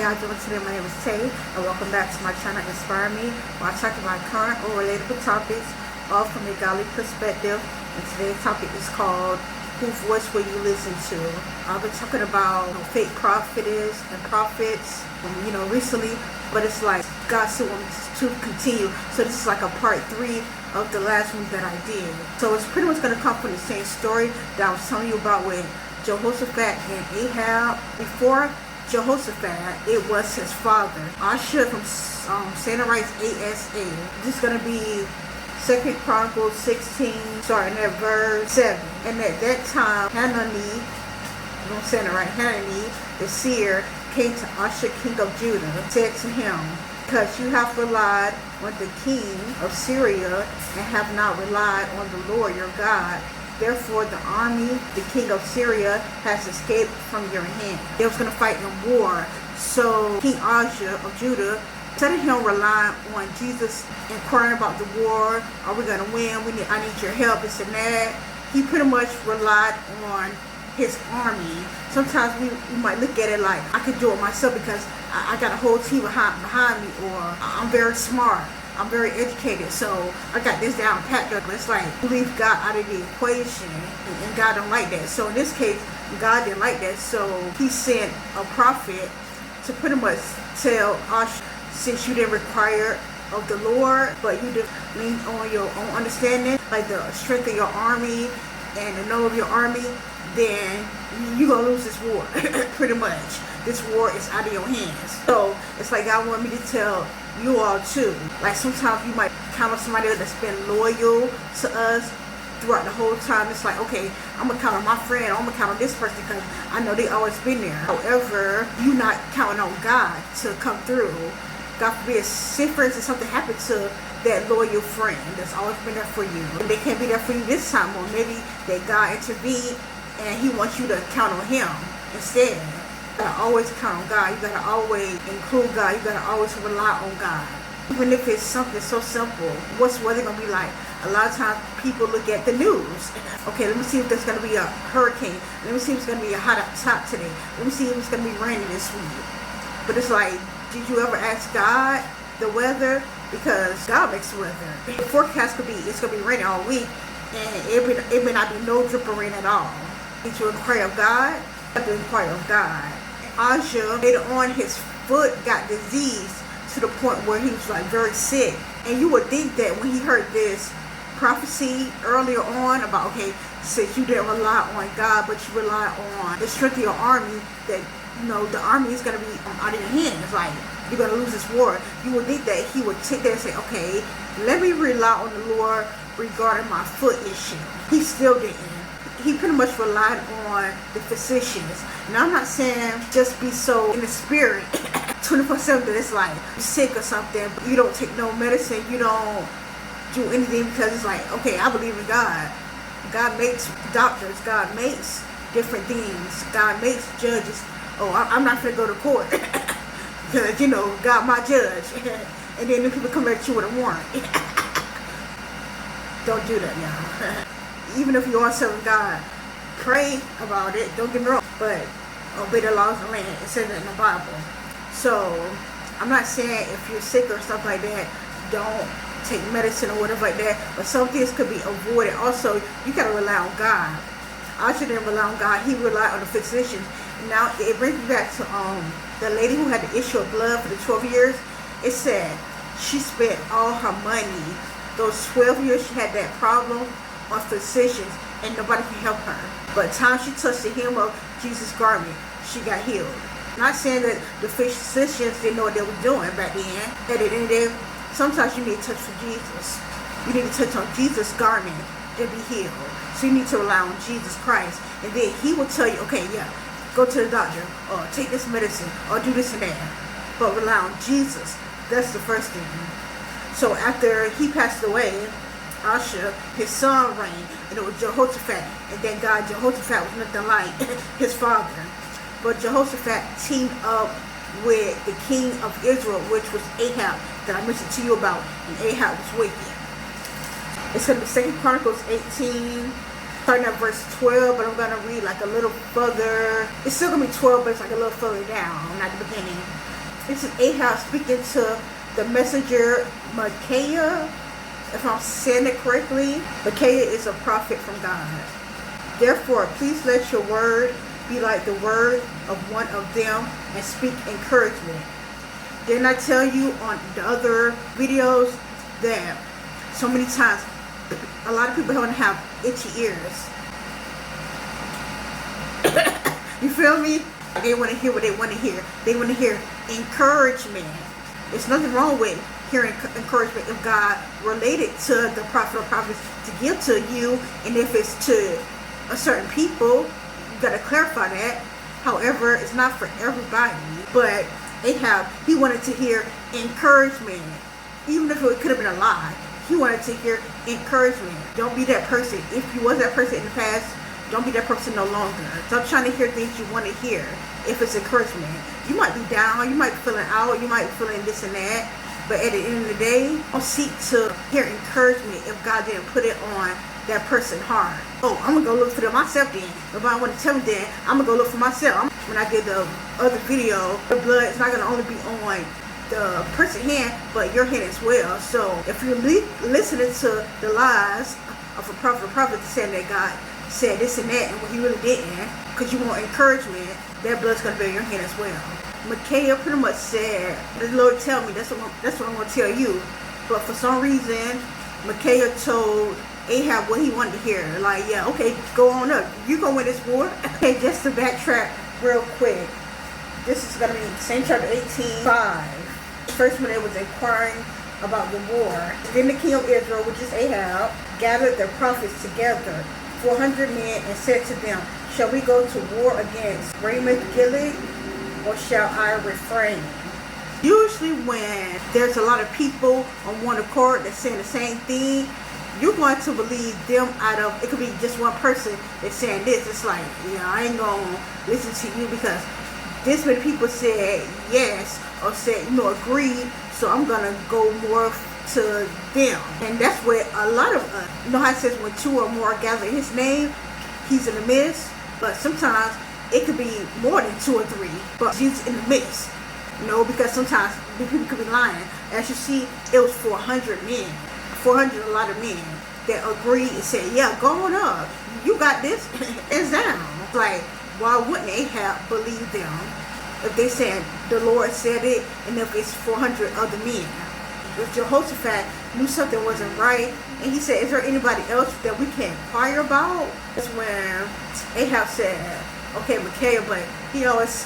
y'all doing today? My name is Tay, and welcome back to my channel, Inspire Me, where I talk about current or relatable topics, all from a godly perspective. And today's topic is called, Whose Voice Will You Listen To? I've been talking about fake prophetess and prophets, recently, but it's like God still wants to continue. So this is like a part 3 of the last one that I did. So it's pretty much going to come from the same story that I was telling you about with Jehoshaphat and Ahab. Before Jehoshaphat, it was his father, Asher from Sanarites ASA. This is going to be 2 Chronicles 16, starting at verse 7. And at that time, Hanani, the seer, came to Asher, king of Judah, and said to him, because you have relied on the king of Syria and have not relied on the Lord your God, therefore the army, the king of Syria, has escaped from your hand. They was going to fight in war. So King Asher of Judah, instead of him relying on Jesus, inquiring about the war, are we going to win? I need your help, this and that. He pretty much relied on his army. Sometimes we might look at it like, I could do it myself because I got a whole team behind me, or I'm very smart, I'm very educated, so I got this down packed up. It's like, leave God out of the equation, and God don't like that. So in this case, God didn't like that, so he sent a prophet to pretty much tell us, since you didn't require of the Lord, but you just lean on your own understanding, like the strength of your army and the know of your army, then you're going to lose this war. Pretty much. This war is out of your hands. So it's like God wanted me to tell you all too. Like sometimes you might count on somebody that's been loyal to us throughout the whole time. It's like, okay, I'm going to count on my friend, I'm going to count on this person because I know they always been there. However, you're not counting on God to come through. God forbid, say for instance something happened to that loyal friend that's always been there for you, and they can't be there for you this time, or maybe that God intervened and he wants you to count on him instead. You gotta always count on God. You gotta always include God. You gotta always rely on God. Even if it's something so simple, what's weather gonna be like? A lot of times people look at the news. Okay, let me see if there's gonna be a hurricane. Let me see if it's gonna be a hot top today. Let me see if it's gonna be raining this week. But it's like, did you ever ask God the weather? Because God makes the weather. The forecast could be, it's gonna be raining all week, and it may not be no drip of rain at all. Did you inquire of God? You have to inquire of God. Asher, later on, his foot got diseased to the point where he was like very sick. And you would think that when he heard this prophecy earlier on about, okay, since you didn't rely on God, but you rely on the strength of your army, that, the army is going to be out of your hands. Like, you're going to lose this war. You would think that he would take that and say, okay, let me rely on the Lord regarding my foot issue. He still didn't. He pretty much relied on the physicians. Now, I'm not saying just be so in the spirit 24/7 that it's like you're sick or something, but you don't take no medicine, you don't do anything, because it's like, okay, I believe in God. God makes doctors, God makes different things, God makes judges. Oh, I'm not going to go to court because, God my judge. And then the people come at you with a warrant. Don't do that, y'all. Even if you are serving God, pray about it, don't get me wrong, but obey the laws of the land. It says it in the Bible. So I'm not saying if you're sick or stuff like that, don't take medicine or whatever like that, but some things could be avoided. Also, you got to rely on God. Asher didn't rely on God, he relied on the physicians. Now it brings me back to the lady who had the issue of blood for the 12 years. It said she spent all her money, those 12 years she had that problem, on physicians, and nobody can help her. But the time she touched the hem of Jesus' garment, she got healed. Not saying that the physicians didn't know what they were doing back then. At the end of the day, sometimes you need to touch for Jesus. You need to touch on Jesus' garment to be healed. So you need to rely on Jesus Christ, and then he will tell you, okay, yeah, go to the doctor, or take this medicine, or do this and that. But rely on Jesus. That's the first thing. So after he passed away, Asher, his son reigned, and it was Jehoshaphat. And thank God Jehoshaphat was nothing like his father. But Jehoshaphat teamed up with the king of Israel, which was Ahab, that I mentioned to you about, and Ahab was wicked. It's going to be 2 Chronicles 18, starting at verse 12, but I'm going to read like a little further. It's still going to be 12, but it's like a little further down, not the beginning. This is Ahab speaking to the messenger Micaiah. If I'm saying it correctly, Micaiah is a prophet from God. Therefore, please let your word be like the word of one of them and speak encouragement. Didn't I tell you on the other videos that so many times a lot of people don't have itchy ears? You feel me? They want to hear what they want to hear. They want to hear encouragement. There's nothing wrong with hearing encouragement if God related to the prophet or prophets to give to you, and if it's to a certain people, you got to clarify that. However, it's not for everybody. But Ahab, he wanted to hear encouragement, even if it could have been a lie. He wanted to hear encouragement. Don't be that person. If you was that person in the past, don't be that person no longer. Stop trying to hear things you want to hear. If it's encouragement, you might be down, you might be feeling out, you might be feeling this and that. But at the end of the day, don't seek to hear encouragement if God didn't put it on that person's heart. Oh, I'm going to go look for them myself then. If I want to tell them then, I'm going to go look for myself. When I did the other video, the blood is not going to only be on the person's hand, but your hand as well. So if you're listening to the lies of a prophet or prophet saying that God said this and that, and when he really didn't, because you want encouragement, that blood's going to be on your hand as well. Micaiah pretty much said, the Lord tell me, that's what I'm going to tell you. But for some reason, Micaiah told Ahab what he wanted to hear. Like, yeah, okay, go on up. You're going to win this war. Okay, just to backtrack real quick. This is going to be same chapter 18:5. First, when they was inquiring about the war, then the king of Israel, which is Ahab, gathered the prophets together, 400 men, and said to them, shall we go to war against Ramoth Gilead, or shall I refrain? Usually when there's a lot of people on one accord that's saying the same thing, you're going to believe them out of, it could be just one person that's saying this. It's like, yeah, I ain't going to listen to you because this many people said yes or said, agreed, so I'm going to go more to them. And that's where a lot of us, how it says when two or more gather in his name, he's in the midst. But sometimes it could be more than 2 or 3, but he's in the midst. Because sometimes people could be lying. As you see, it was 400 men. 400, a lot of men that agreed and said, yeah, go on up. You got this. It's down. Like, why wouldn't Ahab believe them if they said the Lord said it, and if it's 400 other men? If Jehoshaphat knew something wasn't right, and he said, is there anybody else that we can inquire about? That's when Ahab said, okay, Micaiah, but he always,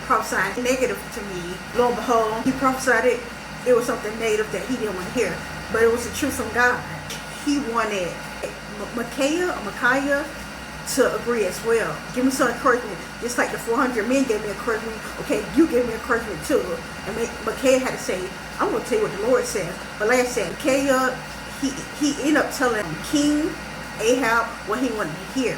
prophesied negative to me. Lo and behold, he prophesied it. It was something negative that he didn't want to hear. But it was the truth from God. He wanted Micaiah to agree as well. Give me some encouragement. Just like the 400 men gave me encouragement. Okay, you gave me encouragement too. And Micaiah had to say, I'm going to tell you what the Lord said. But like I said, Micaiah, he ended up telling King Ahab what he wanted to hear.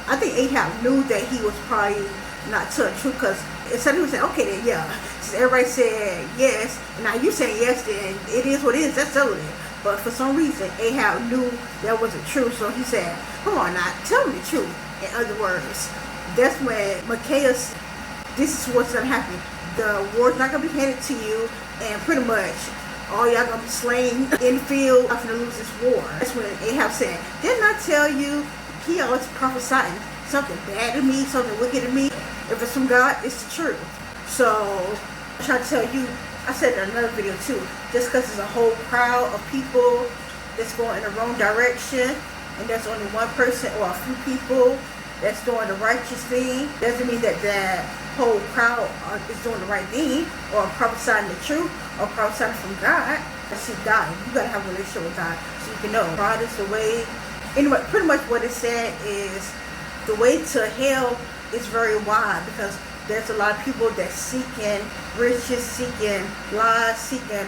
I think Ahab knew that he was probably not telling the truth, because instead he was saying, okay then, yeah. Since everybody said yes, and now you saying yes, then it is what it is. That's totally it. But for some reason, Ahab knew that wasn't true, so he said, come on now, tell me the truth. In other words, that's when Micaiah, this is what's going to happen. The war's not going to be handed to you, and pretty much all y'all going to be slain in the field. I'm going to lose this war. That's when Ahab said, didn't I tell you? He always prophesying something bad to me, something wicked to me. If it's from God, it's the truth. So, I'm trying to tell you, I said in another video too, just because there's a whole crowd of people that's going in the wrong direction, and there's only one person or a few people that's doing the righteous thing, doesn't mean that that whole crowd is doing the right thing, or prophesying the truth, or prophesying from God. See, God, you got to have a relationship with God so you can know God is the way. Anyway, pretty much what it said is the way to hell is very wide, because there's a lot of people that's seeking riches, seeking lies, seeking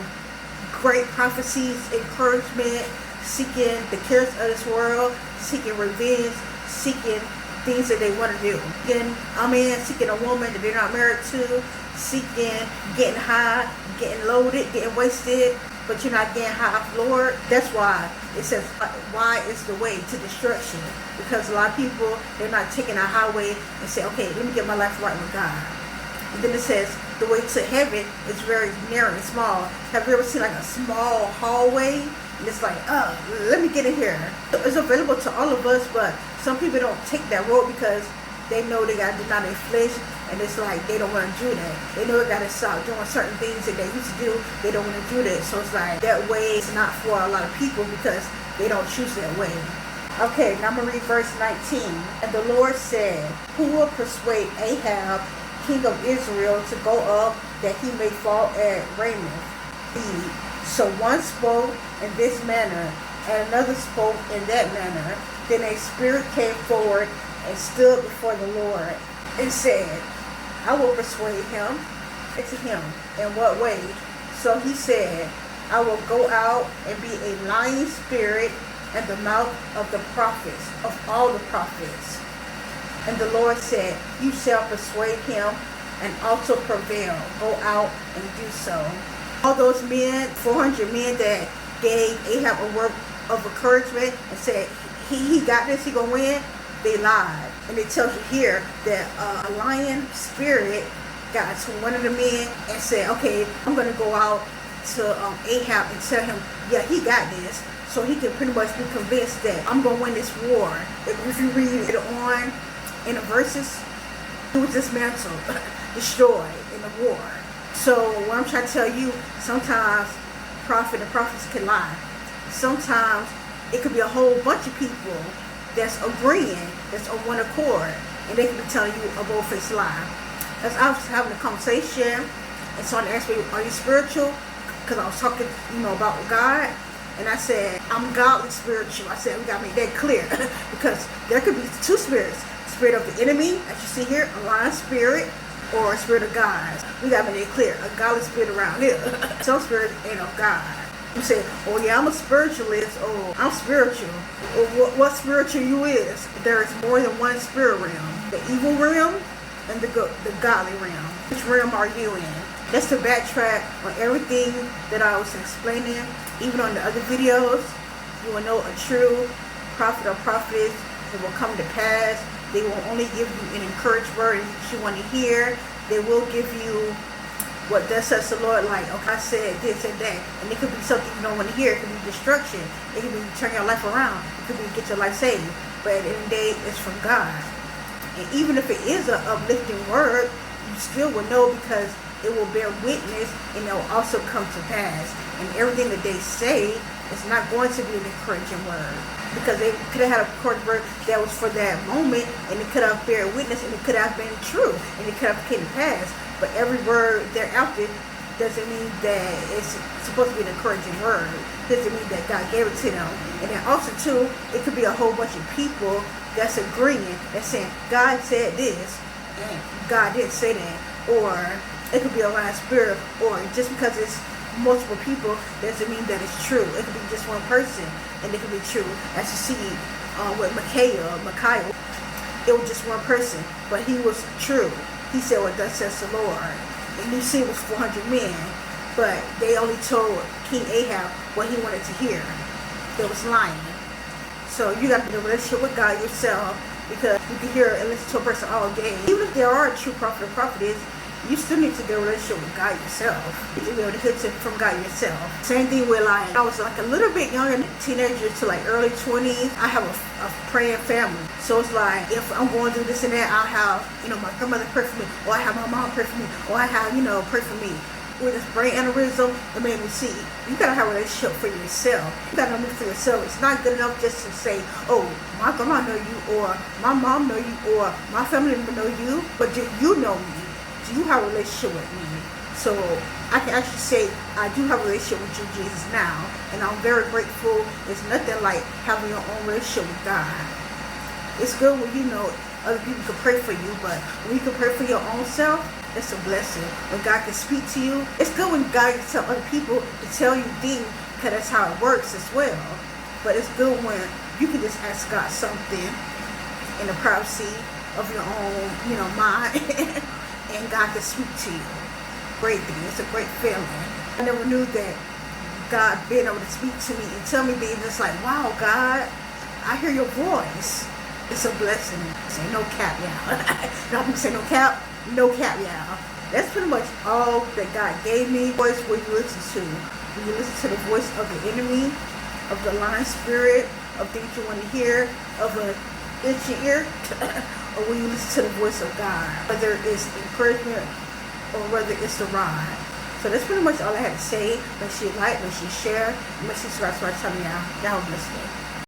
great prophecies, encouragement, seeking the cares of this world, seeking revenge, seeking things that they want to do. Seeking a woman that they're not married to, seeking getting high, getting loaded, getting wasted, but you're not getting half, Lord. That's why it says, why is the way to destruction? Because a lot of people, they're not taking a highway and say, okay, let me get my life right with God. And then it says, the way to heaven is very narrow and small. Have you ever seen like a small hallway? And it's like, oh, let me get in here. It's available to all of us, but some people don't take that road because they know they got to deny their flesh, and it's like they don't want to do that. They know they got to stop doing certain things that they used to do. They don't want to do that. So it's like that way is not for a lot of people because they don't choose that way. Okay, now I'm going to read verse 19. And the Lord said, who will persuade Ahab, king of Israel, to go up that he may fall at Ramoth? So one spoke in this manner, and another spoke in that manner. Then a spirit came forward and stood before the Lord and said, I will persuade him. To him, in what way? So he said, I will go out and be a lying spirit in the mouth of the prophets, of all the prophets. And the Lord said, you shall persuade him and also prevail. Go out and do so. All those men, 400 men that gave Ahab a word of encouragement and said, he got this, he gonna win, they lied. And it tells you here that a lying spirit got to one of the men and said, okay, I'm gonna go out to Ahab and tell him, yeah, he got this. So he can pretty much be convinced that I'm gonna win this war. If you read it on in the verses, it was dismantled, destroyed in the war. So what I'm trying to tell you, sometimes prophet and prophets can lie. Sometimes it could be a whole bunch of people that's agreeing, that's on one accord, and they can be telling you a bold-faced lie. As I was having a conversation, and someone asked me, are you spiritual? Because I was talking, about God. And I said, I'm godly spiritual. I said, we got to make that clear. Because there could be two spirits. Spirit of the enemy, as you see here, a lying spirit, or a spirit of God. We got to make it clear. A godly spirit around here. Some spirit ain't of God. You say, oh yeah, I'm a spiritualist, or I'm spiritual. Or what spiritual you is. There is more than one spirit realm. The evil realm and the godly realm. Which realm are you in? That's to backtrack on everything that I was explaining, even on the other videos. You will know a true prophet or prophetess that will come to pass. They will only give you an encouraged word that you want to hear. They will give you what thus says the Lord, like, okay, I said this and that. And it could be something you don't want to hear. It could be destruction. It could be turn your life around. It could be get your life saved. But at the end of the day, it's from God. And even if it is an uplifting word, you still will know because it will bear witness and it will also come to pass. And everything that they say is not going to be an encouraging word. Because they could have had a encouraging word that was for that moment, and it could have bear witness, and it could have been true, and it could have came to pass. But every word thereafter doesn't mean that it's supposed to be an encouraging word. Doesn't mean that God gave it to them. And then also too, it could be a whole bunch of people that's agreeing and saying, God said this, and God didn't say that. Or it could be a lying spirit, or just because it's multiple people doesn't mean that it's true. It could be just one person, and it could be true. As you see with Micaiah, it was just one person, but he was true. He said what thus says the Lord. And you see it was 400 men, but they only told King Ahab what he wanted to hear. It was lying. So you got to be in a relationship with God yourself, because you can hear and listen to a person all day. Even if there are a true prophet or prophetess, you still need to get a relationship with God yourself. You be able to hear from God yourself. Same thing with I was like a little bit younger, teenager to like early 20s. I have a praying family. So it's like, if I'm going through this and that, I'll have, my grandmother pray for me, or I have my mom pray for me, or I have, pray for me. With this brain aneurysm, it made me see, you gotta have a relationship for yourself. You gotta know for yourself. It's not good enough just to say, oh, my grandma know you, or my mom know you, or my family member know you, but do you know me? Do you have a relationship with me? So I can actually say I do have a relationship with you, Jesus, now, and I'm very grateful. It's nothing like having your own relationship with God. It's good when other people can pray for you, but when you can pray for your own self, it's a blessing. When God can speak to you, it's good when God can tell other people to tell you things, because that's how it works as well. But it's good when you can just ask God something in the privacy of your own, mind. And God can speak to you. Great thing. It's a great feeling. I never knew that God being able to speak to me and tell me things. It's like, wow, God, I hear your voice. It's a blessing. Say no cap, y'all. Don't say no cap, y'all. That's pretty much all that God gave me. Voice will you listen to? Will you listen to the voice of the enemy, of the lying spirit, of things you want to hear, of an itchy ear? Or will you listen to the voice of God? Whether it's encouragement or whether it's the rod. So that's pretty much all I had to say. Make sure you like, make sure you share, and make sure you subscribe to my channel, y'all. Y'all have a blessed day.